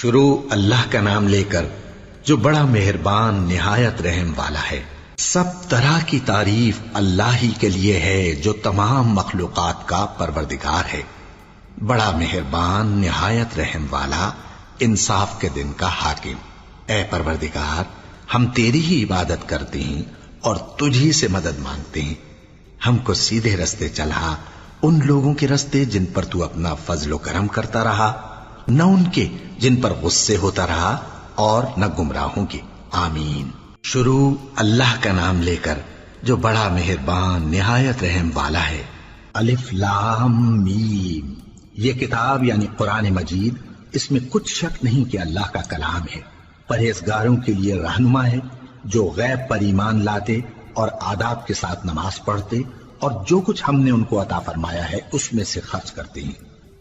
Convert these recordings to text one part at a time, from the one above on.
شروع اللہ کا نام لے کر جو بڑا مہربان نہایت رحم والا ہے۔ سب طرح کی تعریف اللہ ہی کے لیے ہے جو تمام مخلوقات کا پروردگار ہے، بڑا مہربان نہایت رحم والا، انصاف کے دن کا حاکم۔ اے پروردگار، ہم تیری ہی عبادت کرتے ہیں اور تجھی سے مدد مانگتے ہیں۔ ہم کو سیدھے رستے چلا، ان لوگوں کے رستے جن پر تو اپنا فضل و کرم کرتا رہا، نہ ان کے جن پر غصے ہوتا رہا، اور نہ گمراہوں کے۔ آمین۔ شروع اللہ کا نام لے کر جو بڑا مہربان نہایت رحم والا ہے۔ الف لام میم۔ یہ کتاب یعنی قرآن مجید، اس میں کچھ شک نہیں کہ اللہ کا کلام ہے، پرہیزگاروں کے لیے رہنما ہے، جو غیب پر ایمان لاتے اور آداب کے ساتھ نماز پڑھتے اور جو کچھ ہم نے ان کو عطا فرمایا ہے اس میں سے خرچ کرتے ہیں،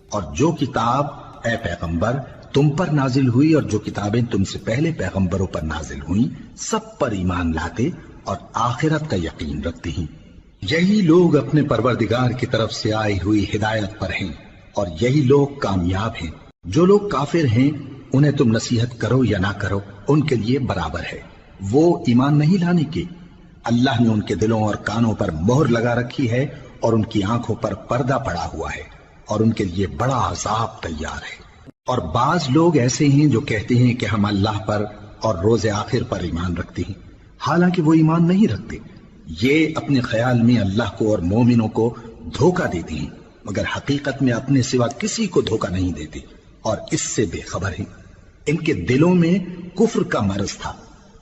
اور جو کتاب اے پیغمبر تم پر نازل ہوئی اور جو کتابیں تم سے پہلے پیغمبروں پر نازل ہوئیں سب پر ایمان لاتے اور آخرت کا یقین رکھتے ہیں۔ یہی لوگ اپنے پروردگار کی طرف سے آئی ہوئی ہدایت پر ہیں اور یہی لوگ کامیاب ہیں۔ جو لوگ کافر ہیں انہیں تم نصیحت کرو یا نہ کرو ان کے لیے برابر ہے، وہ ایمان نہیں لانے کے۔ اللہ نے ان کے دلوں اور کانوں پر مہر لگا رکھی ہے اور ان کی آنکھوں پر پردہ پڑا ہوا ہے اور ان کے لیے بڑا عذاب تیار ہے۔ اور بعض لوگ ایسے ہیں جو کہتے ہیں کہ ہم اللہ پر اور روز آخر پر ایمان رکھتے ہیں، حالانکہ وہ ایمان نہیں رکھتے۔ یہ اپنے خیال میں اللہ کو اور مومنوں کو دھوکہ دیتے ہیں، مگر حقیقت میں اپنے سوا کسی کو دھوکہ نہیں دیتے اور اس سے بے خبر ہیں۔ ان کے دلوں میں کفر کا مرض تھا،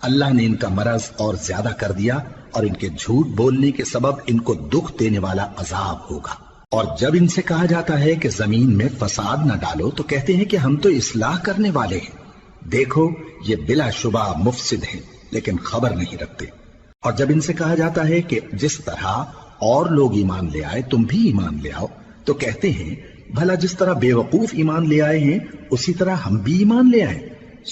اللہ نے ان کا مرض اور زیادہ کر دیا اور ان کے جھوٹ بولنے کے سبب ان کو دکھ دینے والا عذاب ہوگا۔ اور جب ان سے کہا جاتا ہے کہ زمین میں فساد نہ ڈالو تو کہتے ہیں کہ ہم تو اصلاح کرنے والے ہیں۔ دیکھو یہ بلا شبہ مفسد ہیں لیکن خبر نہیں رکھتے۔ اور جب ان سے کہا جاتا ہے کہ جس طرح اور لوگ ایمان لے آئے تم بھی ایمان لے آؤ تو کہتے ہیں بھلا جس طرح بے وقوف ایمان لے آئے ہیں اسی طرح ہم بھی ایمان لے آئے۔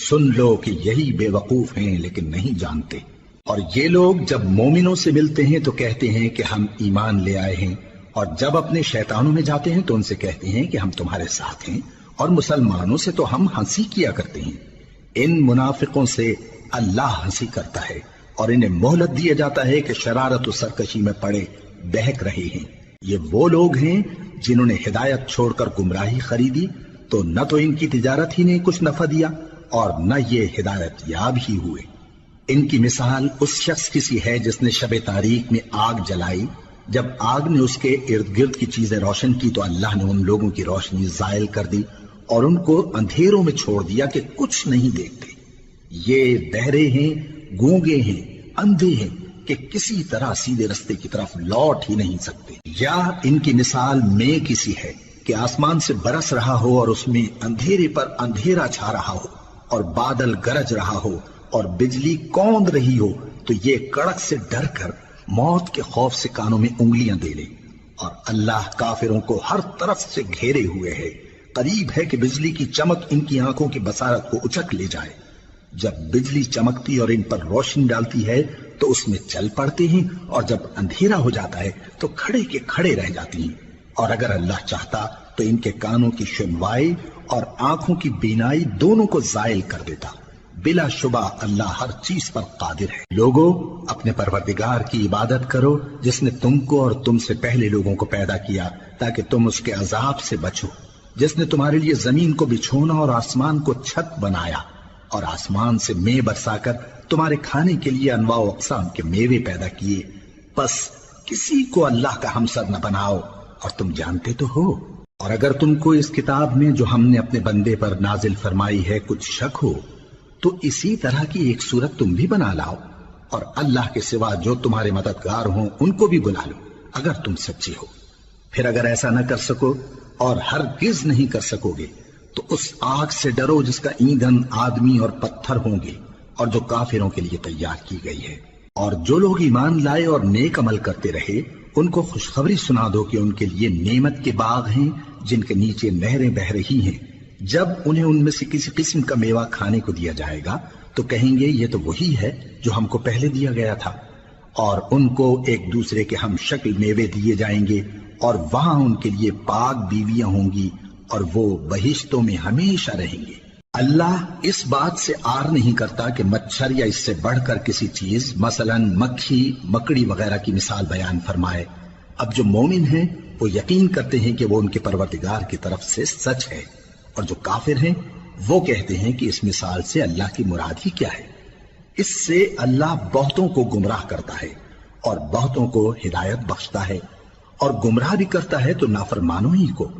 سن لو کہ یہی بے وقوف ہیں لیکن نہیں جانتے۔ اور یہ لوگ جب مومنوں سے ملتے ہیں تو کہتے ہیں کہ ہم ایمان لے آئے ہیں، اور جب اپنے شیطانوں میں جاتے ہیں تو ان سے کہتے ہیں کہ ہم تمہارے ساتھ ہیں، اور مسلمانوں سے تو ہم ہنسی کیا کرتے ہیں۔ ان منافقوں سے اللہ ہنسی کرتا ہے اور انہیں مہلت دیا جاتا ہے کہ شرارت و سرکشی میں پڑے بہک رہے ہیں۔ یہ وہ لوگ ہیں جنہوں نے ہدایت چھوڑ کر گمراہی خریدی، تو نہ تو ان کی تجارت ہی نے کچھ نفع دیا اور نہ یہ ہدایت یاب ہی ہوئے۔ ان کی مثال اس شخص کی سی ہے جس نے شب تاریک میں آگ جلائی، جب آگ نے اس کے ارد گرد کی چیزیں روشن کی تو اللہ نے ان لوگوں کی روشنی زائل کر دی اور ان کو اندھیروں میں چھوڑ دیا کہ کچھ نہیں دیکھتے۔ یہ بہرے ہیں، گونگے ہیں، اندھے ہیں کہ کسی طرح سیدھے رستے کی طرف لوٹ ہی نہیں سکتے۔ یا ان کی مثال میں کسی ہے کہ آسمان سے برس رہا ہو اور اس میں اندھیرے پر اندھیرا چھا رہا ہو اور بادل گرج رہا ہو اور بجلی کوند رہی ہو تو یہ کڑک سے ڈر کر موت کے خوف سے کانوں میں انگلیاں دے لے۔ اور اللہ کافروں کو ہر طرف سے گھیرے ہوئے ہے، قریب ہے کہ بجلی کی چمک ان کی آنکھوں کی بصارت کو اچک لے جائے۔ جب بجلی چمکتی اور ان پر روشنی ڈالتی ہے تو اس میں چل پڑتے ہیں، اور جب اندھیرا ہو جاتا ہے تو کھڑے کے کھڑے رہ جاتی ہیں۔ اور اگر اللہ چاہتا تو ان کے کانوں کی سنوائی اور آنکھوں کی بینائی دونوں کو زائل کر دیتا۔ بلا شبہ اللہ ہر چیز پر قادر ہے۔ لوگوں اپنے پروردگار کی عبادت کرو جس نے تم کو اور تم سے پہلے لوگوں کو پیدا کیا تاکہ تم اس کے عذاب سے بچو، جس نے تمہارے لیے زمین کو بچھونا اور آسمان کو چھت بنایا اور آسمان سے مے برسا کر تمہارے کھانے کے لیے انواع و اقسام کے میوے پیدا کیے۔ بس کسی کو اللہ کا ہمسر نہ بناؤ اور تم جانتے تو ہو۔ اور اگر تم کو اس کتاب میں جو ہم نے اپنے بندے پر نازل فرمائی ہے کچھ شک ہو تو اسی طرح کی ایک صورت تم بھی بنا لاؤ، اور اللہ کے سوا جو تمہارے مددگار ہوں ان کو بھی بلا لو اگر تم سچے ہو۔ پھر اگر ایسا نہ کر سکو اور ہرگز نہیں کر سکو گے تو اس آگ سے ڈرو جس کا ایندھن آدمی اور پتھر ہوں گے اور جو کافروں کے لیے تیار کی گئی ہے۔ اور جو لوگ ایمان لائے اور نیک عمل کرتے رہے ان کو خوشخبری سنا دو کہ ان کے لیے نعمت کے باغ ہیں جن کے نیچے نہریں بہہ رہی ہیں۔ جب انہیں ان میں سے کسی قسم کا میوہ کھانے کو دیا جائے گا تو کہیں گے یہ تو وہی ہے جو ہم کو پہلے دیا گیا تھا، اور ان کو ایک دوسرے کے ہم شکل میوے دیے جائیں گے اور وہاں ان کے لیے پاک بیویاں ہوں گی اور وہ بہشتوں میں ہمیشہ رہیں گے۔ اللہ اس بات سے آر نہیں کرتا کہ مچھر یا اس سے بڑھ کر کسی چیز مثلا مکھی مکڑی وغیرہ کی مثال بیان فرمائے۔ اب جو مومن ہیں وہ یقین کرتے ہیں کہ وہ ان کے پروردگار کی طرف سے سچ ہے، اور جو کافر ہیں وہ کہتے ہیں کہ اس مثال سے اللہ کی مراد ہی کیا ہے۔ اس سے اللہ بہتوں کو گمراہ کرتا ہے اور بہتوں کو ہدایت بخشتا ہے، اور گمراہ بھی کرتا ہے تو نافرمانوں ہی کو،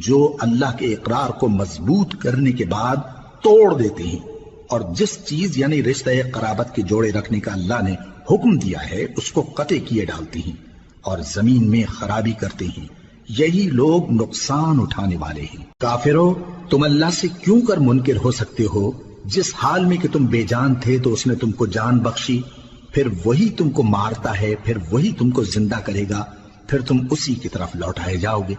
جو اللہ کے اقرار کو مضبوط کرنے کے بعد توڑ دیتے ہیں، اور جس چیز یعنی رشتہ قرابت کے جوڑے رکھنے کا اللہ نے حکم دیا ہے اس کو قطع کیے ڈالتے ہیں اور زمین میں خرابی کرتے ہیں۔ یہی لوگ نقصان اٹھانے والے ہیں۔ کافرو، تم اللہ سے کیوں کر منکر ہو سکتے ہو؟ جس حال میں کہ تم بے جان تھے تو اس نے تم کو جان بخشی، پھر وہی تم کو مارتا ہے، پھر وہی تم کو زندہ کرے گا، پھر تم اسی کی طرف لوٹائے جاؤ گے۔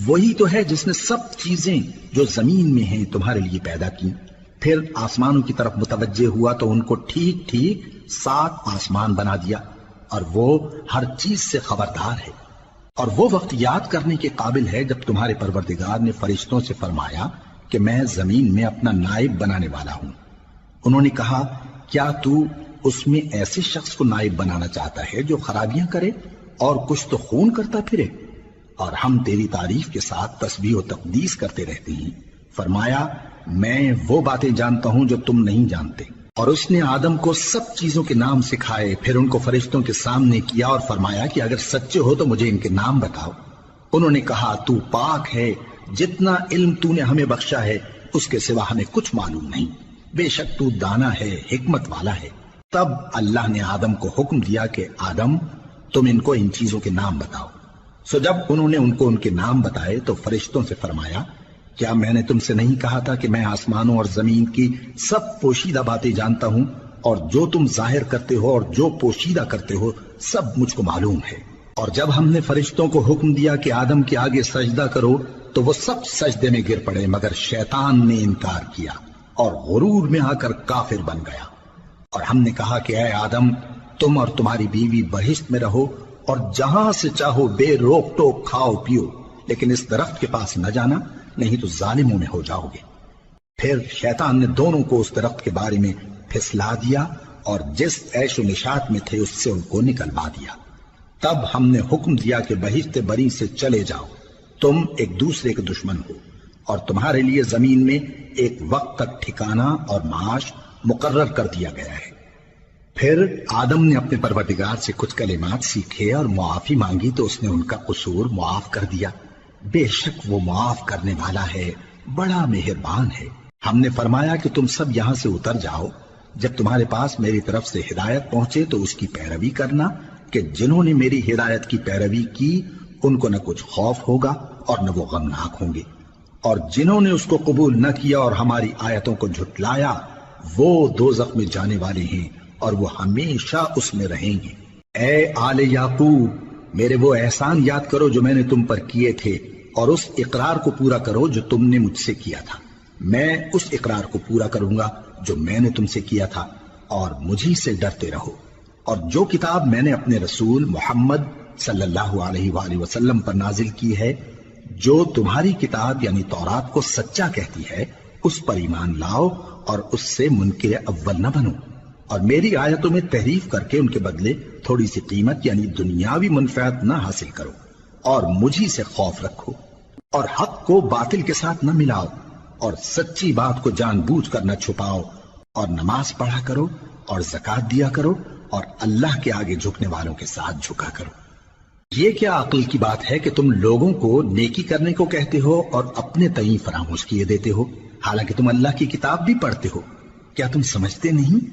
وہی تو ہے جس نے سب چیزیں جو زمین میں ہیں تمہارے لیے پیدا کی، پھر آسمانوں کی طرف متوجہ ہوا تو ان کو ٹھیک ٹھیک 7 آسمان بنا دیا، اور وہ ہر چیز سے خبردار ہے۔ اور وہ وقت یاد کرنے کے قابل ہے جب تمہارے پروردگار نے فرشتوں سے فرمایا کہ میں زمین میں اپنا نائب بنانے والا ہوں۔ انہوں نے کہا، کیا تو اس میں ایسے شخص کو نائب بنانا چاہتا ہے جو خرابیاں کرے اور کچھ تو خون کرتا پھرے؟ اور ہم تیری تعریف کے ساتھ تسبیح و تقدیس کرتے رہتے ہیں۔ فرمایا، میں وہ باتیں جانتا ہوں جو تم نہیں جانتے۔ اور اس نے آدم کو سب چیزوں کے نام سکھائے، پھر ان کو فرشتوں کے سامنے کیا اور فرمایا کہ اگر سچے ہو تو مجھے ان کے نام بتاؤ۔ انہوں نے کہا، تو پاک ہے، جتنا علم تو نے ہمیں بخشا ہے اس کے سوا ہمیں کچھ معلوم نہیں، بے شک تو دانا ہے، حکمت والا ہے۔ تب اللہ نے آدم کو حکم دیا کہ آدم، تم ان کو ان چیزوں کے نام بتاؤ۔ سو جب انہوں نے ان کو ان کے نام بتائے تو فرشتوں سے فرمایا، کیا میں نے تم سے نہیں کہا تھا کہ میں آسمانوں اور زمین کی سب پوشیدہ باتیں جانتا ہوں، اور جو تم ظاہر کرتے ہو اور جو پوشیدہ کرتے ہو سب مجھ کو معلوم ہے۔ اور جب ہم نے فرشتوں کو حکم دیا کہ آدم کے آگے سجدہ کرو تو وہ سب سجدے میں گر پڑے، مگر شیطان نے انکار کیا اور غرور میں آ کر کافر بن گیا۔ اور ہم نے کہا کہ اے آدم، تم اور تمہاری بیوی بہشت میں رہو اور جہاں سے چاہو بے روک ٹوک کھاؤ پیو، لیکن اس درخت کے پاس نہ جانا، نہیں تو ظالموں میں ہو جاؤ گے۔ پھر شیطان نے دونوں کو اس درخت کے بارے میں پھسلا دیا اور جس عیش و نشاط میں تھے اس سے ان کو نکلوا دیا۔ تب ہم نے حکم دیا کہ بہشت بری سے چلے جاؤ، تم ایک دوسرے کے دشمن ہو، اور تمہارے لیے زمین میں ایک وقت تک ٹھکانہ اور معاش مقرر کر دیا گیا ہے۔ پھر آدم نے اپنے پروردگار سے کچھ کلمات سیکھے اور معافی مانگی تو اس نے ان کا قصور معاف کر دیا۔ بے شک وہ معاف کرنے والا ہے، بڑا مہربان ہے۔ ہم نے فرمایا کہ تم سب یہاں سے اتر جاؤ، جب تمہارے پاس میری طرف سے ہدایت پہنچے تو اس کی پیروی کرنا، کہ جنہوں نے میری ہدایت کی پیروی کی ان کو نہ کچھ خوف ہوگا اور نہ وہ غمناک ہوں گے، اور جنہوں نے اس کو قبول نہ کیا اور ہماری آیتوں کو جھٹلایا وہ دوزخ میں جانے والے ہیں اور وہ ہمیشہ اس میں رہیں گے۔ اے آل یعقوب، میرے وہ احسان یاد کرو جو میں نے تم پر کیے تھے، اور اس اقرار کو پورا کرو جو تم نے مجھ سے کیا تھا۔ میں اس اقرار کو پورا کروں گا جو میں نے تم سے کیا تھا، اور مجھی سے ڈرتے رہو۔ اور جو کتاب میں نے اپنے رسول محمد صلی اللہ علیہ وآلہ وسلم پر نازل کی ہے، جو تمہاری کتاب یعنی تورات کو سچا کہتی ہے، اس پر ایمان لاؤ اور اس سے منکر اول نہ بنو، اور میری آیتوں میں تحریف کر کے ان کے بدلے تھوڑی سی قیمت یعنی دنیاوی منفعت نہ حاصل کرو، اور مجھی سے خوف رکھو، اور حق کو باطل کے ساتھ نہ ملاؤ، اور سچی بات کو جان بوجھ کر نہ چھپاؤ، اور نماز پڑھا کرو اور زکوٰۃ دیا کرو، اور اللہ کے آگے جھکنے والوں کے ساتھ جھکا کرو۔ یہ کیا عقل کی بات ہے کہ تم لوگوں کو نیکی کرنے کو کہتے ہو اور اپنے تئیں فراموش کیے دیتے ہو، حالانکہ تم اللہ کی کتاب بھی پڑھتے ہو؟ کیا تم سمجھتے نہیں؟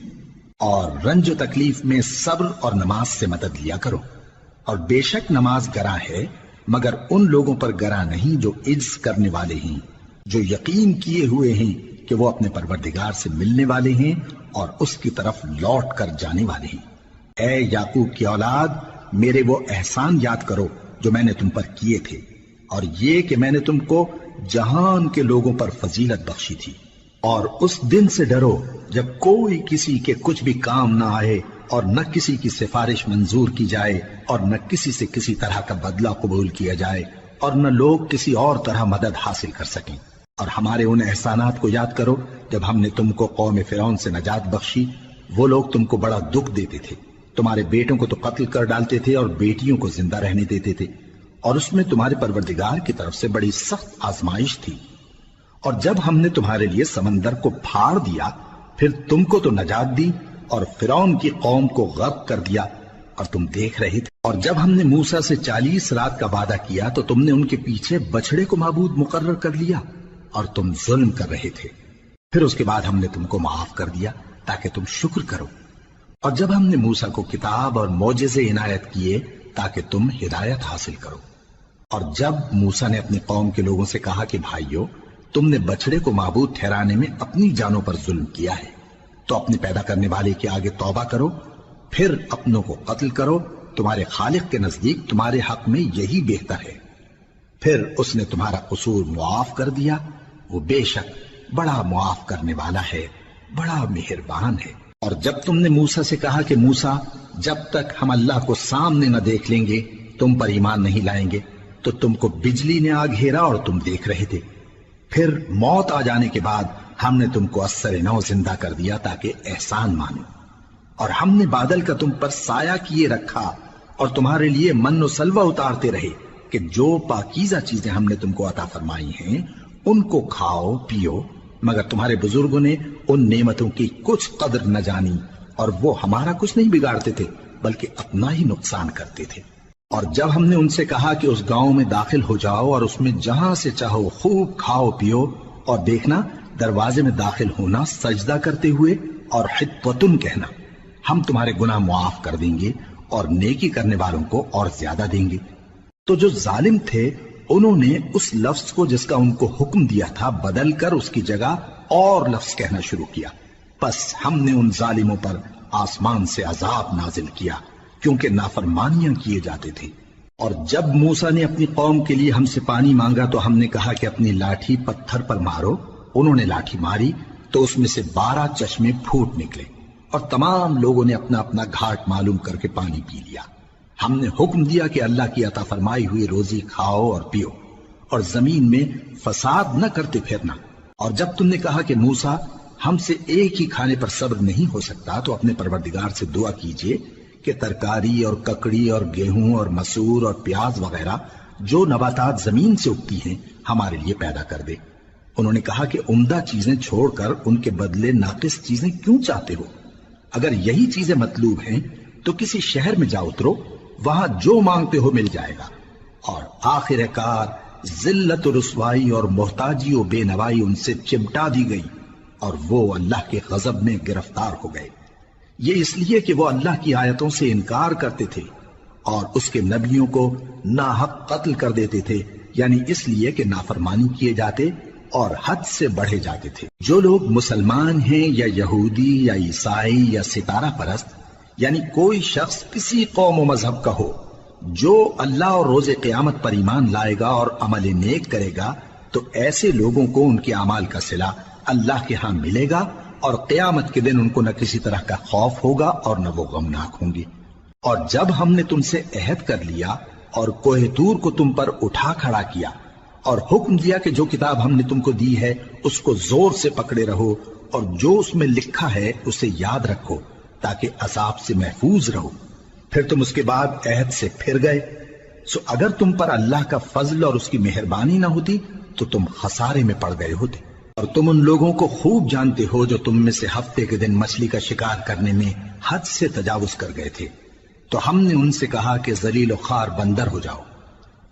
اور رنج و تکلیف میں صبر اور نماز سے مدد لیا کرو، اور بے شک نماز گراں ہے، مگر ان لوگوں پر گراں نہیں جو عجز کرنے والے ہیں، جو یقین کیے ہوئے ہیں کہ وہ اپنے پروردگار سے ملنے والے ہیں اور اس کی طرف لوٹ کر جانے والے ہیں۔ اے یعقوب کی اولاد، میرے وہ احسان یاد کرو جو میں نے تم پر کیے تھے، اور یہ کہ میں نے تم کو جہان کے لوگوں پر فضیلت بخشی تھی۔ اور اس دن سے ڈرو جب کوئی کسی کے کچھ بھی کام نہ آئے، اور نہ کسی کی سفارش منظور کی جائے، اور نہ کسی سے کسی طرح کا بدلہ قبول کیا جائے، اور نہ لوگ کسی اور طرح مدد حاصل کر سکیں۔ اور ہمارے ان احسانات کو یاد کرو جب ہم نے تم کو قوم فرعون سے نجات بخشی۔ وہ لوگ تم کو بڑا دکھ دیتے تھے، تمہارے بیٹوں کو تو قتل کر ڈالتے تھے اور بیٹیوں کو زندہ رہنے دیتے تھے، اور اس میں تمہارے پروردگار کی طرف سے بڑی سخت آزمائش تھی۔ اور جب ہم نے تمہارے لیے سمندر کو پھاڑ دیا، پھر تم کو تو نجات دی اور فرعون کی قوم کو غرق کر دیا، اور تم دیکھ رہے تھے۔ اور جب ہم نے موسیٰ سے 40 رات کا وعدہ کیا تو تم نے ان کے پیچھے بچڑے کو معبود مقرر کر لیا اور تم ظلم کر رہے تھے۔ پھر اس کے بعد ہم نے تم کو معاف کر دیا تاکہ تم شکر کرو۔ اور جب ہم نے موسیٰ کو کتاب اور معجزے عنایت کیے تاکہ تم ہدایت حاصل کرو۔ اور جب موسیٰ نے اپنی قوم کے لوگوں سے کہا کہ بھائیو، تم نے بچڑے کو معبود ٹھہرانے میں اپنی جانوں پر ظلم کیا ہے، تو اپنے پیدا کرنے والے کے آگے توبہ کرو، پھر اپنوں کو قتل کرو، تمہارے خالق کے نزدیک تمہارے حق میں یہی بہتر ہے۔ پھر اس نے تمہارا قصور معاف کر دیا، وہ بے شک بڑا معاف کرنے والا ہے، بڑا مہربان ہے۔ اور جب تم نے موسیٰ سے کہا کہ موسیٰ، جب تک ہم اللہ کو سامنے نہ دیکھ لیں گے تم پر ایمان نہیں لائیں گے، تو تم کو بجلی نے آ گھیرا اور تم دیکھ رہے تھے۔ پھر موت آ جانے کے بعد ہم نے تم کو اثر نو زندہ کر دیا تاکہ احسان مانو۔ اور ہم نے بادل کا تم پر سایہ کیے رکھا اور تمہارے لیے من و سلوہ اتارتے رہے کہ جو پاکیزہ چیزیں ہم نے تم کو عطا فرمائی ہیں ان کو کھاؤ پیو، مگر تمہارے بزرگوں نے ان نعمتوں کی کچھ قدر نہ جانی، اور وہ ہمارا کچھ نہیں بگاڑتے تھے بلکہ اپنا ہی نقصان کرتے تھے۔ اور جب ہم نے ان سے کہا کہ اس گاؤں میں داخل ہو جاؤ اور اس میں جہاں سے چاہو خوب کھاؤ پیو، اور دیکھنا دروازے میں داخل ہونا سجدہ کرتے ہوئے اور حطوۃن کہنا، ہم تمہارے گناہ معاف کر دیں گے اور نیکی کرنے والوں کو اور زیادہ دیں گے۔ تو جو ظالم تھے انہوں نے اس لفظ کو جس کا ان کو حکم دیا تھا بدل کر اس کی جگہ اور لفظ کہنا شروع کیا، پس ہم نے ان ظالموں پر آسمان سے عذاب نازل کیا کیونکہ نافرمانیاں کیے جاتے تھے۔ اور جب موسیٰ نے اپنی قوم کے لیے ہم سے پانی مانگا تو ہم نے کہا کہ اپنی لاٹھی پتھر پر مارو۔ انہوں نے لاٹھی ماری تو اس میں سے 12 چشمے پھوٹ نکلے، اور تمام لوگوں نے اپنا اپنا گھاٹ معلوم کر کے پانی پی لیا۔ ہم نے حکم دیا کہ اللہ کی عطا فرمائی ہوئی روزی کھاؤ اور پیو، اور زمین میں فساد نہ کرتے پھرنا۔ اور جب تم نے کہا کہ موسیٰ، ہم سے ایک ہی کھانے پر صبر نہیں ہو سکتا، تو اپنے پروردگار سے دعا کیجئے کہ ترکاری اور ککڑی اور گیہوں اور مسور اور پیاز وغیرہ جو نباتات زمین سے اگتی ہیں ہمارے لیے پیدا کر دے۔ انہوں نے کہا کہ عمدہ چیزیں چھوڑ کر ان کے بدلے ناقص چیزیں کیوں چاہتے ہو؟ اگر یہی چیزیں مطلوب ہیں تو کسی شہر میں جا اترو، وہاں جو مانگتے ہو مل جائے گا۔ اور آخر کار ذلت و رسوائی اور محتاجی و بے نوائی ان سے چمٹا دی گئی، اور وہ اللہ کے غضب میں گرفتار ہو گئے۔ یہ اس لیے کہ وہ اللہ کی آیتوں سے انکار کرتے تھے اور اس کے نبیوں کو ناحق قتل کر دیتے تھے، یعنی اس لیے کہ نافرمانی کیے جاتے اور حد سے بڑھے جاتے تھے۔ جو لوگ مسلمان ہیں یا یہودی یا عیسائی یا ستارہ پرست، یعنی کوئی شخص کسی قوم و مذہب کا ہو، جو اللہ اور روز قیامت پر ایمان لائے گا اور عمل نیک کرے گا، تو ایسے لوگوں کو ان کے اعمال کا صلہ اللہ کے ہاں ملے گا، اور قیامت کے دن ان کو نہ کسی طرح کا خوف ہوگا اور نہ وہ غمناک ہوں گے۔ اور جب ہم نے تم سے عہد کر لیا اور کوہ طور کو تم پر اٹھا کھڑا کیا اور حکم دیا کہ جو کتاب ہم نے تم کو دی ہے اس کو زور سے پکڑے رہو، اور جو اس میں لکھا ہے اسے یاد رکھو تاکہ عذاب سے محفوظ رہو، پھر تم اس کے بعد عہد سے پھر گئے، سو اگر تم پر اللہ کا فضل اور اس کی مہربانی نہ ہوتی تو تم خسارے میں پڑ گئے ہوتے۔ اور تم ان لوگوں کو خوب جانتے ہو جو تم میں سے ہفتے کے دن مچھلی کا شکار کرنے میں حد سے تجاوز کر گئے تھے، تو ہم نے ان سے کہا کہ ذلیل و خوار بندر ہو جاؤ،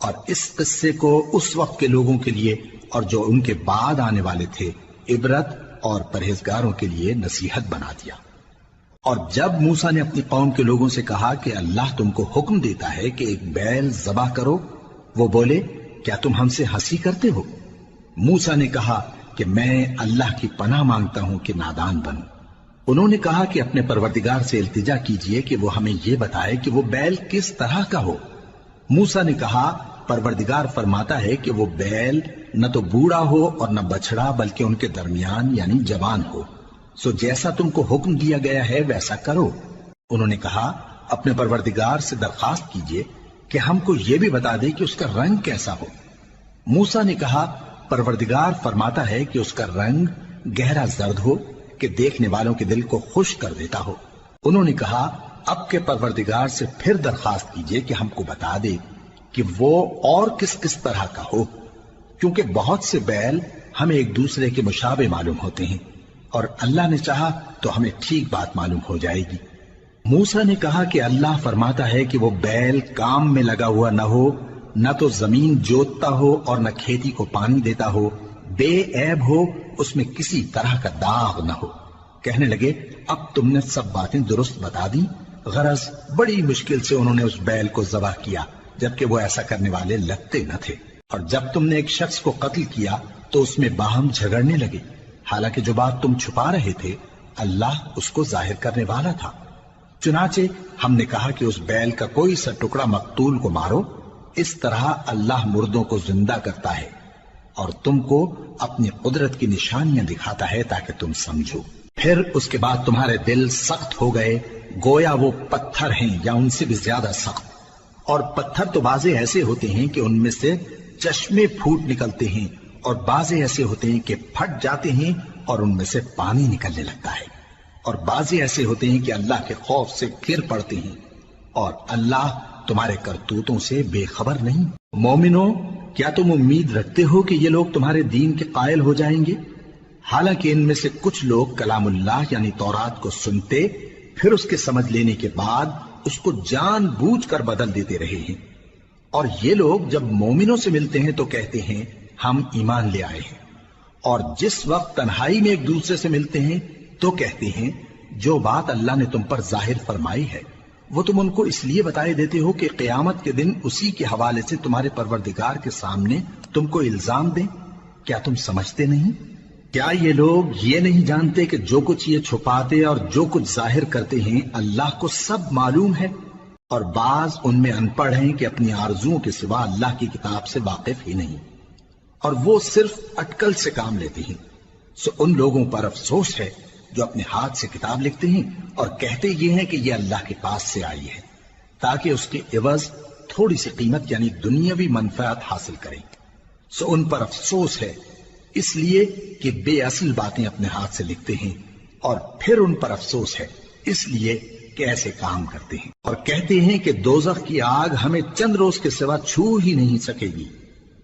اور اس قصے کو اس وقت کے لوگوں کے لیے اور جو ان کے بعد آنے والے تھے عبرت اور پرہیزگاروں کے لیے نصیحت بنا دیا۔ اور جب موسیٰ نے اپنی قوم کے لوگوں سے کہا کہ اللہ تم کو حکم دیتا ہے کہ ایک بیل ذبح کرو، وہ بولے کیا تم ہم سے ہنسی کرتے ہو؟ موسیٰ نے کہا کہ میں اللہ کی پناہ مانگتا ہوں کہ نادان بنوں۔ انہوں نے کہا کہ اپنے پروردگار سے التجا کیجئے کہ وہ ہمیں یہ بتائے کہ وہ بیل کس طرح کا ہو۔ موسیٰ نے کہا پروردگار فرماتا ہے کہ وہ بیل نہ تو بوڑھا ہو اور نہ بچڑا بلکہ ان کے درمیان یعنی جوان ہو، سو جیسا تم کو حکم دیا گیا ہے ویسا کرو۔ انہوں نے کہا اپنے پروردگار سے درخواست کیجئے کہ ہم کو یہ بھی بتا دے کہ اس کا رنگ کیسا ہو۔ موسیٰ نے کہا پروردگار فرماتا ہے کہ اس کا رنگ گہرا زرد ہو کہ دیکھنے والوں کے دل کو خوش کر دیتا ہو۔ انہوں نے کہا اب کے پروردگار سے پھر درخواست کیجئے کہ ہم کو بتا دے کہ وہ اور کس کس طرح کا ہو، کیونکہ بہت سے بیل ہمیں ایک دوسرے کے مشابہ معلوم ہوتے ہیں، اور اللہ نے چاہا تو ہمیں ٹھیک بات معلوم ہو جائے گی۔ موسیٰ نے کہا کہ اللہ فرماتا ہے کہ وہ بیل کام میں لگا ہوا نہ ہو، نہ تو زمین جوتتا ہو اور نہ کھیتی کو پانی دیتا ہو، بے عیب ہو، اس میں کسی طرح کا داغ نہ ہو۔ کہنے لگے اب تم نے سب باتیں درست بتا دی۔ غرض بڑی مشکل سے انہوں نے اس بیل کو ذبح کیا، جبکہ وہ ایسا کرنے والے لگتے نہ تھے۔ اور جب تم نے ایک شخص کو قتل کیا تو اس میں باہم جھگڑنے لگے، حالانکہ جو بات تم چھپا رہے تھے اللہ اس کو ظاہر کرنے والا تھا۔ چنانچہ ہم نے کہا کہ اس بیل کا کوئی سا ٹکڑا مقتول کو مارو، اس طرح اللہ مردوں کو زندہ کرتا ہے اور تم کو اپنی قدرت کی نشانیاں دکھاتا ہے تاکہ تم سمجھو۔ پھر اس کے بعد تمہارے دل سخت ہو گئے، گویا وہ پتھر ہیں یا ان سے بھی زیادہ سخت۔ اور پتھر تو بعضے ایسے ہوتے ہیں کہ ان میں سے چشمے پھوٹ نکلتے ہیں، اور بعضے ایسے ہوتے ہیں کہ پھٹ جاتے ہیں اور ان میں سے پانی نکلنے لگتا ہے، اور بعضے ایسے ہوتے ہیں کہ اللہ کے خوف سے گر پڑتے ہیں، اور اللہ تمہارے کرتوتوں سے بے خبر نہیں۔ مومنو، کیا تم امید رکھتے ہو کہ یہ لوگ تمہارے دین کے قائل ہو جائیں گے؟ حالانکہ ان میں سے کچھ لوگ کلام اللہ یعنی تورات کو سنتے، پھر اس کے سمجھ لینے کے بعد اس کو جان بوجھ کر بدل دیتے رہے ہیں۔ اور یہ لوگ جب مومنوں سے ملتے ہیں تو کہتے ہیں ہم ایمان لے آئے ہیں، اور جس وقت تنہائی میں ایک دوسرے سے ملتے ہیں تو کہتے ہیں جو بات اللہ نے تم پر ظاہر فرمائی ہے وہ تم ان کو اس لیے بتائے دیتے ہو کہ قیامت کے دن اسی کے حوالے سے تمہارے پروردگار کے سامنے تم کو الزام دیں۔ کیا تم سمجھتے نہیں؟ کیا یہ لوگ یہ نہیں جانتے کہ جو کچھ یہ چھپاتے اور جو کچھ ظاہر کرتے ہیں اللہ کو سب معلوم ہے؟ اور بعض ان میں ان پڑھ ہیں کہ اپنی آرزوؤں کے سوا اللہ کی کتاب سے واقف ہی نہیں، اور وہ صرف اٹکل سے کام لیتے ہیں۔ سو ان لوگوں پر افسوس ہے جو اپنے ہاتھ سے کتاب لکھتے ہیں اور کہتے یہ ہیں کہ یہ اللہ کے پاس سے آئی ہے، تاکہ اس کے عوض تھوڑی سی قیمت یعنی دنیاوی منفعت حاصل کریں۔ سو ان پر افسوس ہے اس لیے کہ بے اصل باتیں اپنے ہاتھ سے لکھتے ہیں، اور پھر ان پر افسوس ہے اس لیے کہ ایسے کام کرتے ہیں، اور کہتے ہیں کہ دوزخ کی آگ ہمیں چند روز کے سوا چھو ہی نہیں سکے گی۔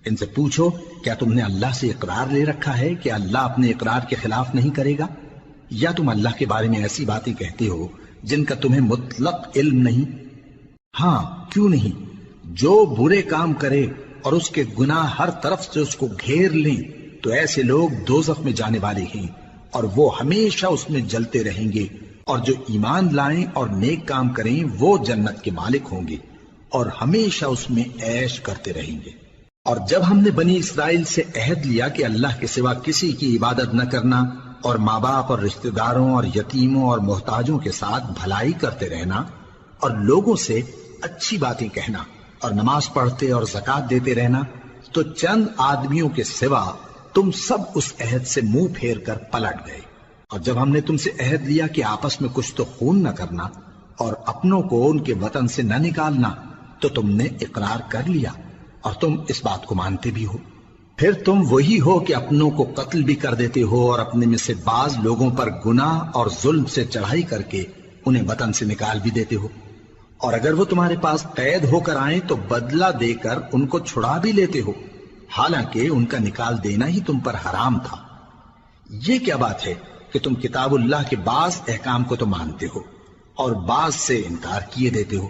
ان سے پوچھو کیا تم نے اللہ سے اقرار لے رکھا ہے کہ اللہ اپنے اقرار کے خلاف نہیں کرے گا؟ یا تم اللہ کے بارے میں ایسی باتیں کہتے ہو جن کا تمہیں مطلق علم نہیں؟ ہاں کیوں نہیں، جو برے کام کرے اور اس کے گناہ ہر طرف سے اس کو گھیر لیں تو ایسے لوگ دوزخ میں جانے والے ہیں، اور وہ ہمیشہ اس میں جلتے رہیں گے، اور جو ایمان لائیں اور نیک کام کریں وہ جنت کے مالک ہوں گے اور ہمیشہ اس میں عیش کرتے رہیں گے۔ اور جب ہم نے بنی اسرائیل سے عہد لیا کہ اللہ کے سوا کسی کی عبادت نہ کرنا، اور ماں باپ اور رشتہ داروں اور یتیموں اور محتاجوں کے ساتھ بھلائی کرتے رہنا، اور لوگوں سے اچھی باتیں کہنا، اور نماز پڑھتے اور زکوٰۃ دیتے رہنا، تو چند آدمیوں کے سوا تم سب اس عہد سے منہ پھیر کر پلٹ گئے۔ اور جب ہم نے تم سے عہد لیا کہ آپس میں کچھ تو خون نہ کرنا اور اپنوں کو ان کے وطن سے نہ نکالنا، تو تم نے اقرار کر لیا اور تم اس بات کو مانتے بھی ہو۔ پھر تم وہی ہو کہ اپنوں کو قتل بھی کر دیتے ہو، اور اپنے میں سے بعض لوگوں پر گناہ اور ظلم سے چڑھائی کر کے انہیں وطن سے نکال بھی دیتے ہو، اور اگر وہ تمہارے پاس قید ہو کر آئیں تو بدلہ دے کر ان کو چھڑا بھی لیتے ہو، حالانکہ ان کا نکال دینا ہی تم پر حرام تھا۔ یہ کیا بات ہے کہ تم کتاب اللہ کے بعض احکام کو تو مانتے ہو اور بعض سے انکار کیے دیتے ہو؟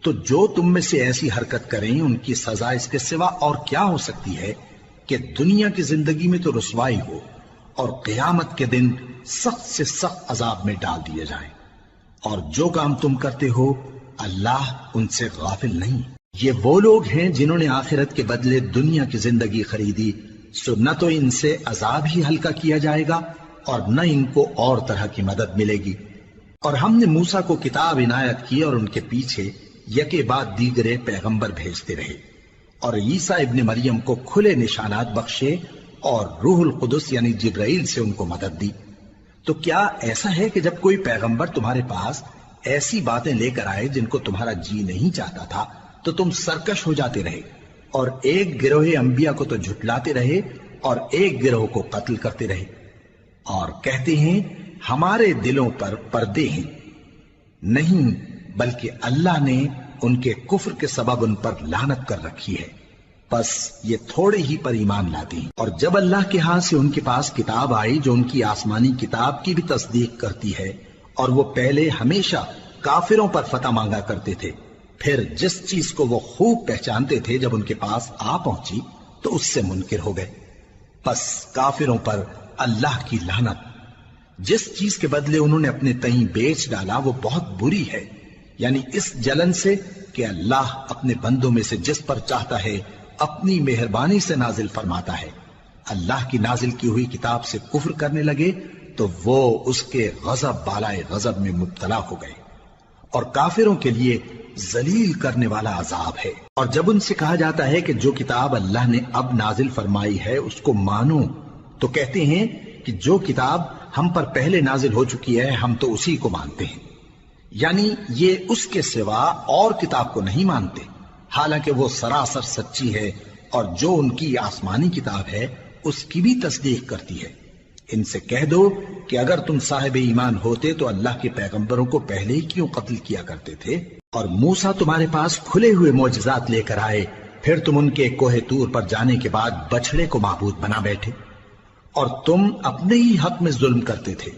تو جو تم میں سے ایسی حرکت کریں ان کی سزا اس کے سوا اور کیا ہو سکتی ہے کہ دنیا کی زندگی میں تو رسوائی ہو اور قیامت کے دن سخت سے سخت عذاب میں ڈال دیے جائیں۔ اور جو کام تم کرتے ہو اللہ ان سے غافل نہیں۔ یہ وہ لوگ ہیں جنہوں نے آخرت کے بدلے دنیا کی زندگی خریدی، سو نہ تو ان سے عذاب ہی ہلکا کیا جائے گا اور نہ ان کو اور طرح کی مدد ملے گی۔ اور ہم نے موسیٰ کو کتاب عنایت کی اور ان کے پیچھے یکے بعد دیگرے پیغمبر بھیجتے رہے، اور عیسیٰ ابن مریم کو کھلے نشانات بخشے اور روح القدس یعنی جبرائیل سے ان کو مدد دی۔ تو کیا ایسا ہے کہ جب کوئی پیغمبر تمہارے پاس ایسی باتیں لے کر آئے جن کو تمہارا جی نہیں چاہتا تھا تو تم سرکش ہو جاتے رہے، اور ایک گروہ انبیاء کو تو جھٹلاتے رہے اور ایک گروہ کو قتل کرتے رہے، اور کہتے ہیں ہمارے دلوں پر پردے ہیں، نہیں بلکہ اللہ نے ان کے کفر کے سبب ان پر لعنت کر رکھی ہے، بس یہ تھوڑے ہی پر ایمان لاتے ہیں۔ اور جب اللہ کے ہاں سے ان کے پاس کتاب آئی جو ان کی آسمانی کتاب کی بھی تصدیق کرتی ہے، اور وہ پہلے ہمیشہ کافروں پر فتح مانگا کرتے تھے، پھر جس چیز کو وہ خوب پہچانتے تھے جب ان کے پاس آ پہنچی تو اس سے منکر ہو گئے، بس کافروں پر اللہ کی لعنت۔ جس چیز کے بدلے انہوں نے اپنے تئیں بیچ ڈالا وہ بہت بری ہے، یعنی اس جلن سے کہ اللہ اپنے بندوں میں سے جس پر چاہتا ہے اپنی مہربانی سے نازل فرماتا ہے۔ اللہ کی نازل کی ہوئی کتاب سے کفر کرنے لگے تو وہ اس کے غضب بالائے غضب میں مبتلا ہو گئے، اور کافروں کے لیے ذلیل کرنے والا عذاب ہے۔ اور جب ان سے کہا جاتا ہے کہ جو کتاب اللہ نے اب نازل فرمائی ہے اس کو مانو، تو کہتے ہیں کہ جو کتاب ہم پر پہلے نازل ہو چکی ہے ہم تو اسی کو مانتے ہیں، یعنی یہ اس کے سوا اور کتاب کو نہیں مانتے، حالانکہ وہ سراسر سچی ہے، اور جو ان کی آسمانی کتاب ہے اس کی بھی تصدیق کرتی ہے۔ ان سے کہہ دو کہ اگر تم صاحب ایمان ہوتے تو اللہ کے پیغمبروں کو پہلے ہی کیوں قتل کیا کرتے تھے؟ اور موسیٰ تمہارے پاس کھلے ہوئے معجزات لے کر آئے، پھر تم ان کے کوہ طور پر جانے کے بعد بچڑے کو معبود بنا بیٹھے، اور تم اپنے ہی حق میں ظلم کرتے تھے۔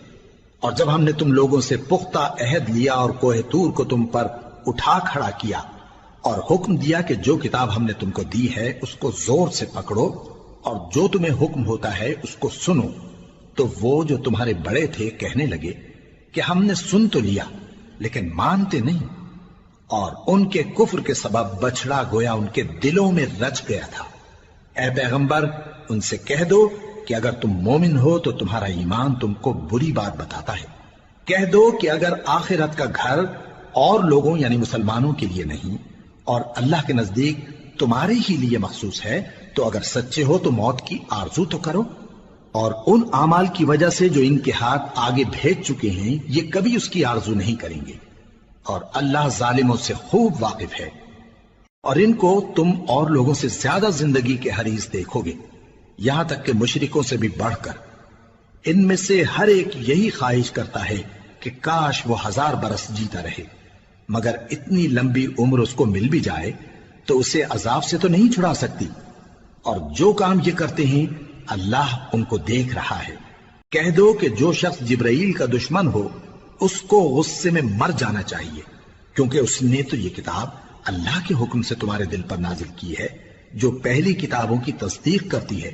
اور جب ہم نے تم لوگوں سے پختہ عہد لیا اور کوہ طور کو تم پر اٹھا کھڑا کیا، اور حکم دیا کہ جو کتاب ہم نے تم کو دی ہے اس کو زور سے پکڑو، اور جو تمہیں حکم ہوتا ہے اس کو سنو، تو وہ جو تمہارے بڑے تھے کہنے لگے کہ ہم نے سن تو لیا لیکن مانتے نہیں، اور ان کے کفر کے سبب بچڑا گویا ان کے دلوں میں رچ گیا تھا۔ اے پیغمبر ان سے کہہ دو کہ اگر تم مومن ہو تو تمہارا ایمان تم کو بری بات بتاتا ہے، کہہ دو کہ اگر آخرت کا گھر اور لوگوں یعنی مسلمانوں کے لیے نہیں اور اللہ کے نزدیک تمہارے ہی لیے مخصوص ہے تو اگر سچے ہو تو موت کی آرزو تو کرو، اور ان اعمال کی وجہ سے جو ان کے ہاتھ آگے بھیج چکے ہیں یہ کبھی اس کی آرزو نہیں کریں گے، اور اللہ ظالموں سے خوب واقف ہے۔ اور ان کو تم اور لوگوں سے زیادہ زندگی کے حریص دیکھو گے، یہاں تک کہ مشرکوں سے بھی بڑھ کر۔ ان میں سے ہر ایک یہی خواہش کرتا ہے کہ کاش وہ 1000 برس جیتا رہے، مگر اتنی لمبی عمر اس کو مل بھی جائے تو اسے عذاب سے تو نہیں چھڑا سکتی، اور جو کام یہ کرتے ہیں اللہ ان کو دیکھ رہا ہے۔ کہہ دو کہ جو شخص جبرائیل کا دشمن ہو اس کو غصے میں مر جانا چاہیے، کیونکہ اس نے تو یہ کتاب اللہ کے حکم سے تمہارے دل پر نازل کی ہے جو پہلی کتابوں کی تصدیق کرتی ہے،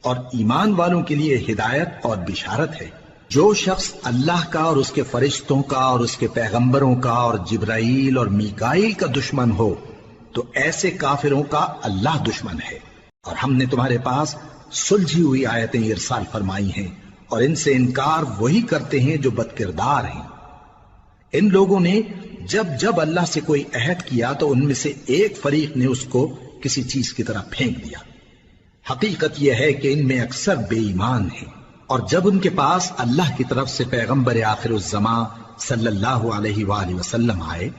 اور ایمان والوں کے لیے ہدایت اور بشارت ہے۔ جو شخص اللہ کا اور اس کے فرشتوں کا اور اس کے پیغمبروں کا اور جبرائیل اور میکائیل کا دشمن ہو تو ایسے کافروں کا اللہ دشمن ہے۔ اور ہم نے تمہارے پاس سلجھی ہوئی آیتیں ارسال فرمائی ہیں، اور ان سے انکار وہی کرتے ہیں جو بد کردار ہیں۔ ان لوگوں نے جب جب اللہ سے کوئی عہد کیا تو ان میں سے ایک فریق نے اس کو کسی چیز کی طرح پھینک دیا۔ حقیقت یہ ہے کہ ان میں اکثر بے ایمان ہیں، اور جب ان کے پاس اللہ کی طرف سے پیغمبر آخر الزمان صلی اللہ علیہ وآلہ وسلم آئے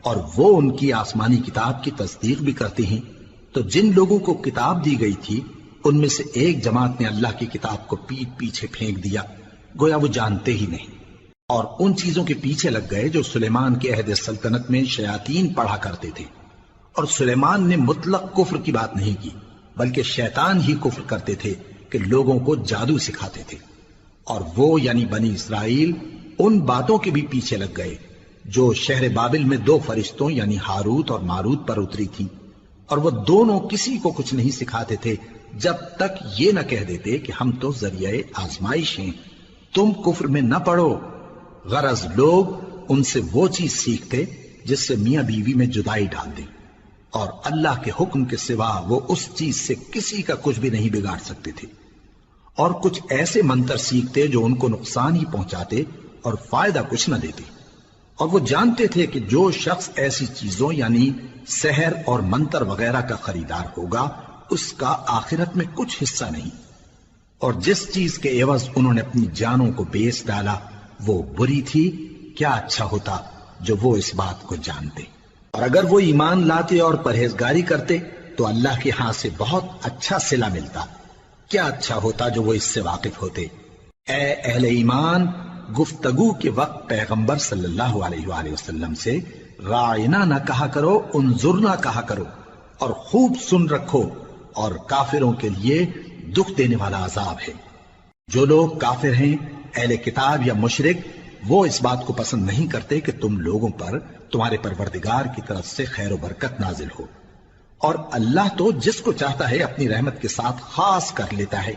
اور وہ ان کی آسمانی کتاب کی تصدیق بھی کرتے ہیں، تو جن لوگوں کو کتاب دی گئی تھی ان میں سے ایک جماعت نے اللہ کی کتاب کو پیٹ پیچھے پھینک دیا، گویا وہ جانتے ہی نہیں، اور ان چیزوں کے پیچھے لگ گئے جو سلیمان کے عہد سلطنت میں شیاطین پڑھا کرتے تھے۔ اور سلیمان نے مطلق کفر کی بات نہیں کی، بلکہ شیطان ہی کفر کرتے تھے کہ لوگوں کو جادو سکھاتے تھے، اور وہ یعنی بنی اسرائیل ان باتوں کے بھی پیچھے لگ گئے جو شہر بابل میں 2 فرشتوں یعنی ہاروت اور ماروت پر اتری تھی، اور وہ دونوں کسی کو کچھ نہیں سکھاتے تھے جب تک یہ نہ کہہ دیتے کہ ہم تو ذریعہ آزمائش ہیں، تم کفر میں نہ پڑو۔ غرض لوگ ان سے وہ چیز سیکھتے جس سے میاں بیوی میں جدائی ڈال دیں، اور اللہ کے حکم کے سوا وہ اس چیز سے کسی کا کچھ بھی نہیں بگاڑ سکتے تھے، اور کچھ ایسے منتر سیکھتے جو ان کو نقصان ہی پہنچاتے اور فائدہ کچھ نہ دیتے، اور وہ جانتے تھے کہ جو شخص ایسی چیزوں یعنی سحر اور منتر وغیرہ کا خریدار ہوگا اس کا آخرت میں کچھ حصہ نہیں، اور جس چیز کے عوض انہوں نے اپنی جانوں کو بیچ ڈالا وہ بری تھی، کیا اچھا ہوتا جو وہ اس بات کو جانتے۔ اور اگر وہ ایمان لاتے اور پرہیزگاری کرتے تو اللہ کے ہاں سے بہت اچھا صلہ ملتا، کیا اچھا ہوتا جو وہ اس سے واقف ہوتے۔ اے اہل ایمان، گفتگو کے وقت پیغمبر صلی اللہ علیہ وآلہ وسلم سے رائنا نہ کہا کرو، انظرنا کہا کرو، اور خوب سن رکھو، اور کافروں کے لیے دکھ دینے والا عذاب ہے۔ جو لوگ کافر ہیں، اہل کتاب یا مشرک، وہ اس بات کو پسند نہیں کرتے کہ تم لوگوں پر تمہارے پروردگار کی طرف سے خیر و برکت نازل ہو، اور اللہ تو جس کو چاہتا ہے اپنی رحمت کے ساتھ خاص کر لیتا ہے،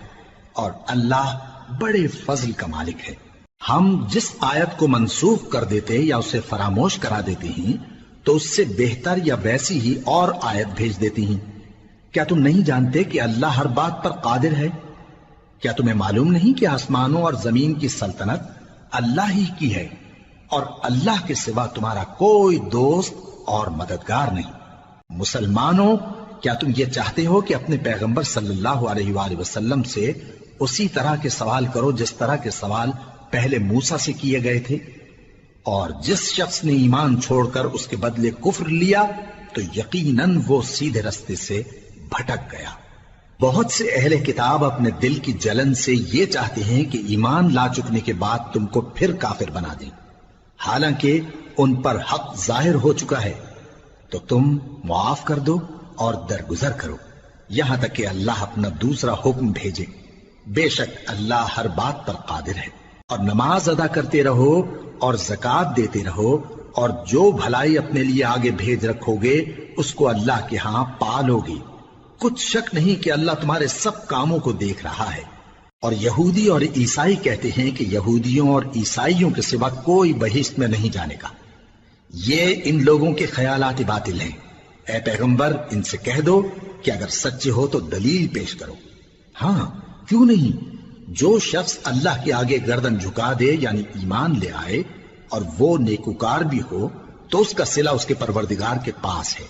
اور اللہ بڑے فضل کا مالک ہے۔ ہم جس آیت کو منسوخ کر دیتے یا اسے فراموش کرا دیتے ہیں تو اس سے بہتر یا ویسی ہی اور آیت بھیج دیتی ہیں۔ کیا تم نہیں جانتے کہ اللہ ہر بات پر قادر ہے؟ کیا تمہیں معلوم نہیں کہ آسمانوں اور زمین کی سلطنت اللہ ہی کی ہے، اور اللہ کے سوا تمہارا کوئی دوست اور مددگار نہیں؟ مسلمانوں، کیا تم یہ چاہتے ہو کہ اپنے پیغمبر صلی اللہ علیہ وآلہ وسلم سے اسی طرح کے سوال کرو جس طرح کے سوال پہلے موسیٰ سے کیے گئے تھے؟ اور جس شخص نے ایمان چھوڑ کر اس کے بدلے کفر لیا تو یقیناً وہ سیدھے رستے سے بھٹک گیا۔ بہت سے اہل کتاب اپنے دل کی جلن سے یہ چاہتے ہیں کہ ایمان لا چکنے کے بعد تم کو پھر کافر بنا دیں، حالانکہ ان پر حق ظاہر ہو چکا ہے۔ تو تم معاف کر دو اور درگزر کرو یہاں تک کہ اللہ اپنا دوسرا حکم بھیجے۔ بے شک اللہ ہر بات پر قادر ہے۔ اور نماز ادا کرتے رہو اور زکوٰۃ دیتے رہو، اور جو بھلائی اپنے لیے آگے بھیج رکھو گے اس کو اللہ کے ہاں پالو گے۔ کچھ شک نہیں کہ اللہ تمہارے سب کاموں کو دیکھ رہا ہے۔ اور یہودی اور عیسائی کہتے ہیں کہ یہودیوں اور عیسائیوں کے سوا کوئی بہشت میں نہیں جانے کا۔ یہ ان لوگوں کے خیالات باطل ہیں۔ اے پیغمبر، ان سے کہہ دو کہ اگر سچے ہو تو دلیل پیش کرو۔ ہاں، کیوں نہیں؟ جو شخص اللہ کے آگے گردن جھکا دے یعنی ایمان لے آئے اور وہ نیکوکار بھی ہو تو اس کا صلہ اس کے پروردگار کے پاس ہے،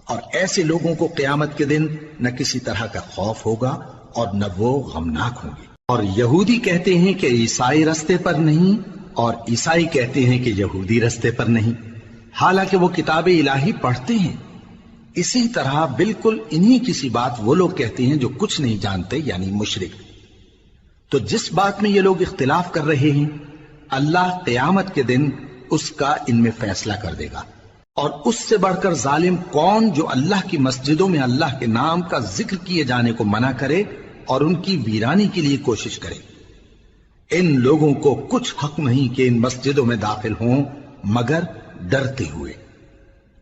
اور ایسے لوگوں کو قیامت کے دن نہ کسی طرح کا خوف ہوگا اور نہ وہ غمناک ہوں گے۔ اور یہودی کہتے ہیں کہ عیسائی رستے پر نہیں، اور عیسائی کہتے ہیں کہ یہودی رستے پر نہیں، حالانکہ وہ کتاب الہی پڑھتے ہیں۔ اسی طرح بالکل انہی کسی بات وہ لوگ کہتے ہیں جو کچھ نہیں جانتے یعنی مشرک۔ تو جس بات میں یہ لوگ اختلاف کر رہے ہیں اللہ قیامت کے دن اس کا ان میں فیصلہ کر دے گا۔ اور اس سے بڑھ کر ظالم کون جو اللہ کی مسجدوں میں اللہ کے نام کا ذکر کیے جانے کو منع کرے اور ان کی ویرانی کے لیے کوشش کرے۔ ان لوگوں کو کچھ حق نہیں کہ ان مسجدوں میں داخل ہوں مگر ڈرتے ہوئے۔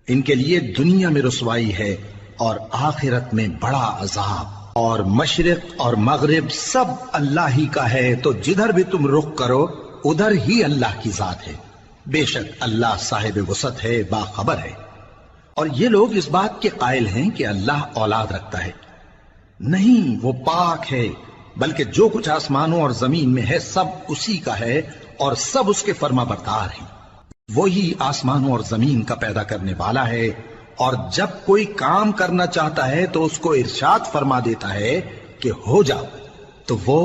ان کے لیے دنیا میں رسوائی ہے اور آخرت میں بڑا عذاب۔ اور مشرق اور مغرب سب اللہ ہی کا ہے، تو جدھر بھی تم رخ کرو ادھر ہی اللہ کی ذات ہے۔ بے شک اللہ صاحب وسعت ہے، باخبر ہے۔ اور یہ لوگ اس بات کے قائل ہیں کہ اللہ اولاد رکھتا ہے۔ نہیں، وہ پاک ہے، بلکہ جو کچھ آسمانوں اور زمین میں ہے سب اسی کا ہے اور سب اس کے فرما بردار ہیں۔ وہی آسمانوں اور زمین کا پیدا کرنے والا ہے، اور جب کوئی کام کرنا چاہتا ہے تو اس کو ارشاد فرما دیتا ہے کہ ہو جاؤ، تو وہ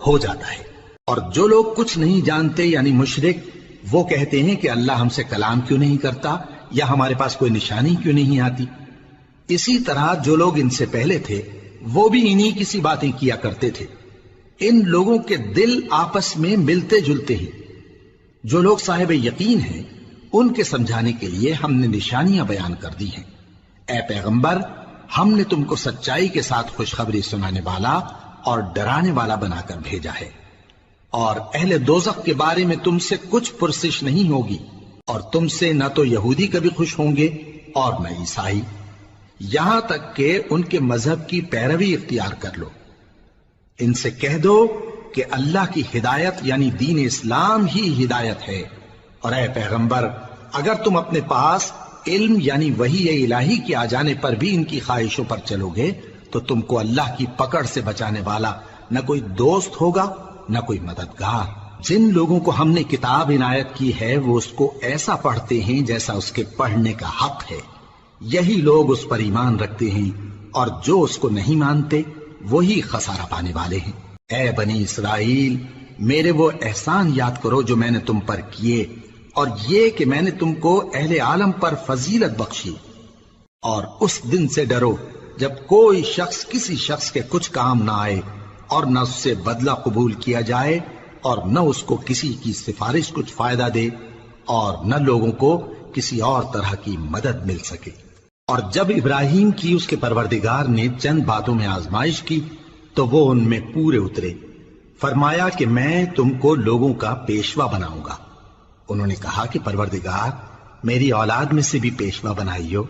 ہو جاتا ہے۔ اور جو لوگ کچھ نہیں جانتے یعنی مشرک، وہ کہتے ہیں کہ اللہ ہم سے کلام کیوں نہیں کرتا، یا ہمارے پاس کوئی نشانی کیوں نہیں آتی۔ اسی طرح جو لوگ ان سے پہلے تھے وہ بھی انہی کسی باتیں کیا کرتے تھے۔ ان لوگوں کے دل آپس میں ملتے جلتے ہیں۔ جو لوگ صاحب یقین ہیں ان کے سمجھانے کے لیے ہم نے نشانیاں بیان کر دی ہیں۔ اے پیغمبر، ہم نے تم کو سچائی کے ساتھ خوشخبری سنانے والا اور ڈرانے والا بنا کر بھیجا ہے۔ اور اہل دوزخ کے بارے میں تم سے کچھ پرسش نہیں ہوگی، اور تم سے نہ تو یہودی کبھی خوش ہوں گے اور نہ عیسائی، یہاں تک کہ ان کے مذہب کی پیروی اختیار کر لو۔ ان سے کہہ دو کہ اللہ کی ہدایت یعنی دین اسلام ہی ہدایت ہے۔ اور اے پیغمبر، اگر تم اپنے پاس علم یعنی وحی الہی کے آ جانے پر بھی ان کی خواہشوں پر چلو گے تو تم کو اللہ کی پکڑ سے بچانے والا نہ کوئی دوست ہوگا نہ کوئی مددگار۔ جن لوگوں کو ہم نے کتاب عنایت کی ہے وہ اس کو ایسا پڑھتے ہیں جیسا اس کے پڑھنے کا حق ہے، یہی لوگ اس پر ایمان رکھتے ہیں، اور جو اس کو نہیں مانتے وہی خسارہ پانے والے ہیں۔ اے بنی اسرائیل، میرے وہ احسان یاد کرو جو میں نے تم پر کیے، اور یہ کہ میں نے تم کو اہل عالم پر فضیلت بخشی۔ اور اس دن سے ڈرو جب کوئی شخص کسی شخص کے کچھ کام نہ آئے، اور نہ اس سے بدلہ قبول کیا جائے، اور نہ اس کو کسی کی سفارش کچھ فائدہ دے، اور نہ لوگوں کو کسی اور طرح کی مدد مل سکے۔ اور جب ابراہیم کی اس کے پروردگار نے چند باتوں میں آزمائش کی تو وہ ان میں پورے اترے۔ فرمایا کہ میں تم کو لوگوں کا پیشوا بناؤں گا۔ انہوں نے کہا کہ پروردگار میری اولاد میں سے بھی پیشوا بنائیو۔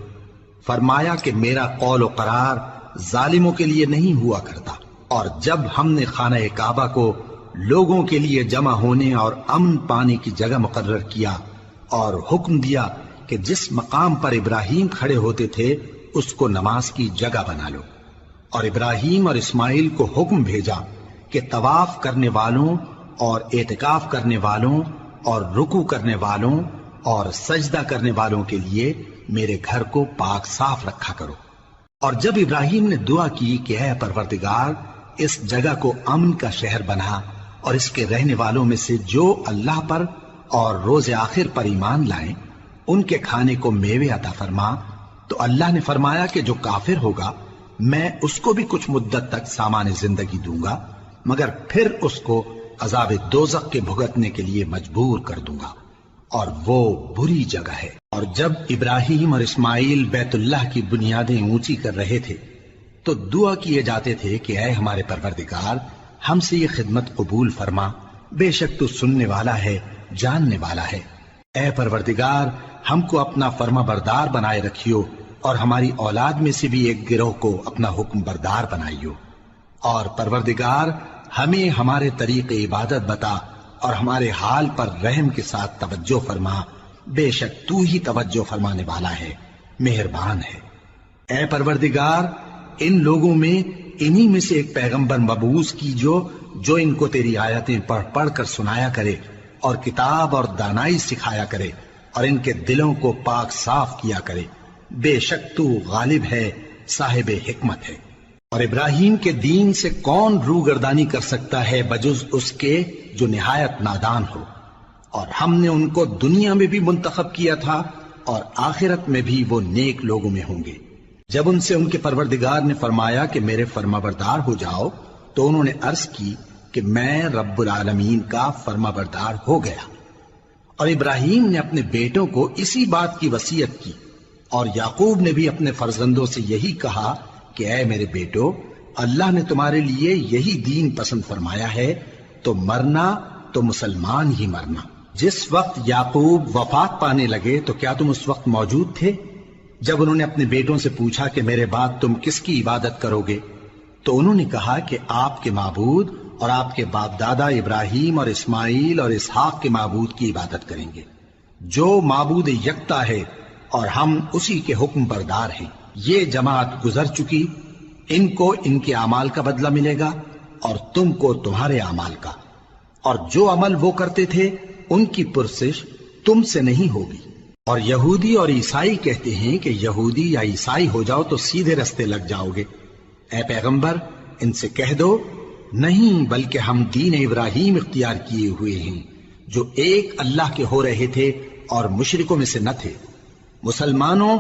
فرمایا کہ میرا قول و قرار ظالموں کے لیے نہیں ہوا کرتا۔ اور جب ہم نے خانہ کعبہ کو لوگوں کے لیے جمع ہونے اور امن پانے کی جگہ مقرر کیا اور حکم دیا کہ جس مقام پر ابراہیم کھڑے ہوتے تھے اس کو نماز کی جگہ بنا لو، اور ابراہیم اور اسماعیل کو حکم بھیجا کہ طواف کرنے والوں اور اعتکاف کرنے والوں اور رکوع کرنے والوں اور سجدہ کرنے والوں کے لیے میرے گھر کو پاک صاف رکھا کرو۔ اور جب ابراہیم نے دعا کی کہ اے پروردگار اس جگہ کو امن کا شہر بنا، اور اس کے رہنے والوں میں سے جو اللہ پر اور روز آخر پر ایمان لائیں ان کے کھانے کو میوے عطا فرما، تو اللہ نے فرمایا کہ جو کافر ہوگا میں اس کو بھی کچھ مدت تک سامان زندگی دوں گا، مگر پھر اس کو عذاب دوزخ کے بھگتنے کے لیے مجبور کر دوں گا، اور وہ بری جگہ ہے۔ اور جب ابراہیم اور اسماعیل بیت اللہ کی بنیادیں اونچی کر رہے تھے تو دعا کیے جاتے تھے کہ اے ہمارے پروردگار ہم سے یہ خدمت قبول فرما، بے شک تو سننے والا ہے، جاننے والا ہے۔ اے پروردگار ہم کو اپنا فرما بردار بنائے رکھیو، اور ہماری اولاد میں سے بھی ایک گروہ کو اپنا حکم بردار بنائیو، اور پروردگار ہمیں ہمارے طریق عبادت بتا اور ہمارے حال پر رحم کے ساتھ توجہ فرما، بے شک تو ہی توجہ فرمانے والا ہے، مہربان ہے۔ اے پروردگار ان لوگوں میں انہی میں سے ایک پیغمبر مبعوث کی جو ان کو تیری آیتیں پڑھ پڑھ کر سنایا کرے اور کتاب اور دانائی سکھایا کرے اور ان کے دلوں کو پاک صاف کیا کرے، بے شک تو غالب ہے، صاحب حکمت ہے۔ اور ابراہیم کے دین سے کون روگردانی کر سکتا ہے بجز اس کے جو نہایت نادان ہو، اور ہم نے ان کو دنیا میں بھی منتخب کیا تھا اور آخرت میں بھی وہ نیک لوگوں میں ہوں گے۔ جب ان سے ان کے پروردگار نے فرمایا کہ میرے فرمانبردار ہو جاؤ تو انہوں نے عرض کی کہ میں رب العالمین کا فرمانبردار ہو گیا۔ اور ابراہیم نے اپنے بیٹوں کو اسی بات کی وصیت کی، اور یعقوب نے بھی اپنے فرزندوں سے یہی کہا کہ اے میرے بیٹو، اللہ نے تمہارے لیے یہی دین پسند فرمایا ہے، تو مرنا تو مسلمان ہی مرنا۔ جس وقت یعقوب وفات پانے لگے تو کیا تم اس وقت موجود تھے جب انہوں نے اپنے بیٹوں سے پوچھا کہ میرے بعد تم کس کی عبادت کرو گے؟ تو انہوں نے کہا کہ آپ کے معبود اور آپ کے باپ دادا ابراہیم اور اسماعیل اور اسحاق کے معبود کی عبادت کریں گے، جو معبود یکتا ہے، اور ہم اسی کے حکم بردار ہیں۔ یہ جماعت گزر چکی، ان کو ان کے اعمال کا بدلہ ملے گا اور تم کو تمہارے اعمال کا، اور جو عمل وہ کرتے تھے ان کی پرسش تم سے نہیں ہوگی۔ اور یہودی اور عیسائی کہتے ہیں کہ یہودی یا عیسائی ہو جاؤ تو سیدھے رستے لگ جاؤ گے۔ اے پیغمبر ان سے کہہ دو نہیں، بلکہ ہم دین ابراہیم اختیار کیے ہوئے ہیں جو ایک اللہ کے ہو رہے تھے اور مشرکوں میں سے نہ تھے۔ مسلمانوں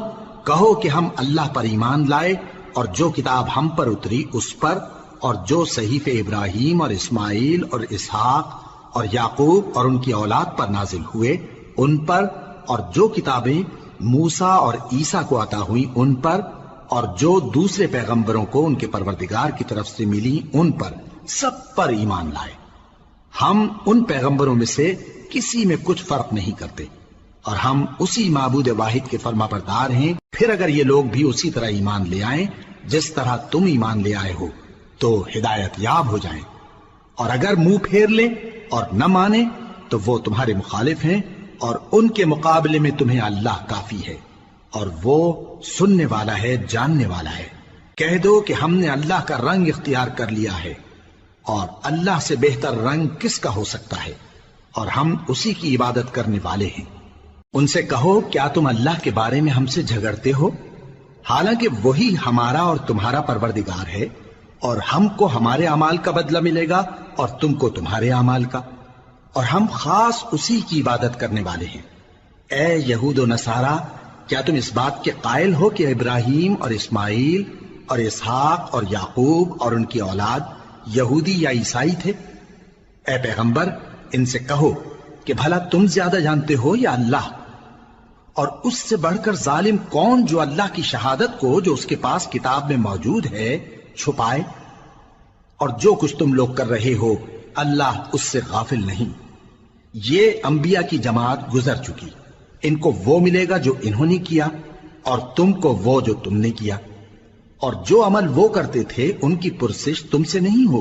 کہو کہ ہم اللہ پر ایمان لائے اور جو کتاب ہم پر اتری اس پر، اور جو صحیفے ابراہیم اور اسماعیل اور اسحاق اور یعقوب اور ان کی اولاد پر نازل ہوئے ان پر، اور جو کتابیں موسیٰ اور عیسیٰ کو عطا ہوئیں ان پر، اور جو دوسرے پیغمبروں کو ان کے پروردگار کی طرف سے ملی ان پر، سب پر ایمان لائے۔ ہم ان پیغمبروں میں سے کسی میں کچھ فرق نہیں کرتے، اور ہم اسی معبود واحد کے فرما بردار ہیں۔ پھر اگر یہ لوگ بھی اسی طرح ایمان لے آئیں جس طرح تم ایمان لے آئے ہو تو ہدایت یاب ہو جائیں، اور اگر منہ پھیر لیں اور نہ مانیں تو وہ تمہارے مخالف ہیں، اور ان کے مقابلے میں تمہیں اللہ کافی ہے، اور وہ سننے والا ہے، جاننے والا ہے۔ کہہ دو کہ ہم نے اللہ کا رنگ اختیار کر لیا ہے، اور اللہ سے بہتر رنگ کس کا ہو سکتا ہے، اور ہم اسی کی عبادت کرنے والے ہیں۔ ان سے کہو کیا تم اللہ کے بارے میں ہم سے جھگڑتے ہو، حالانکہ وہی ہمارا اور تمہارا پروردگار ہے، اور ہم کو ہمارے اعمال کا بدلہ ملے گا اور تم کو تمہارے اعمال کا، اور ہم خاص اسی کی عبادت کرنے والے ہیں۔ اے یہود و نصارا، کیا تم اس بات کے قائل ہو کہ ابراہیم اور اسماعیل اور اسحاق اور یعقوب اور ان کی اولاد یہودی یا عیسائی تھے؟ اے پیغمبر ان سے کہو کہ بھلا تم زیادہ جانتے ہو یا اللہ؟ اور اس سے بڑھ کر ظالم کون جو اللہ کی شہادت کو جو اس کے پاس کتاب میں موجود ہے چھپائے؟ اور جو کچھ تم لوگ کر رہے ہو اللہ اس سے غافل نہیں۔ یہ انبیاء کی جماعت گزر چکی، ان کو وہ ملے گا جو انہوں نے کیا اور تم کو وہ جو تم نے کیا، اور جو عمل وہ کرتے تھے ان کی پرسش تم سے نہیں ہوگی۔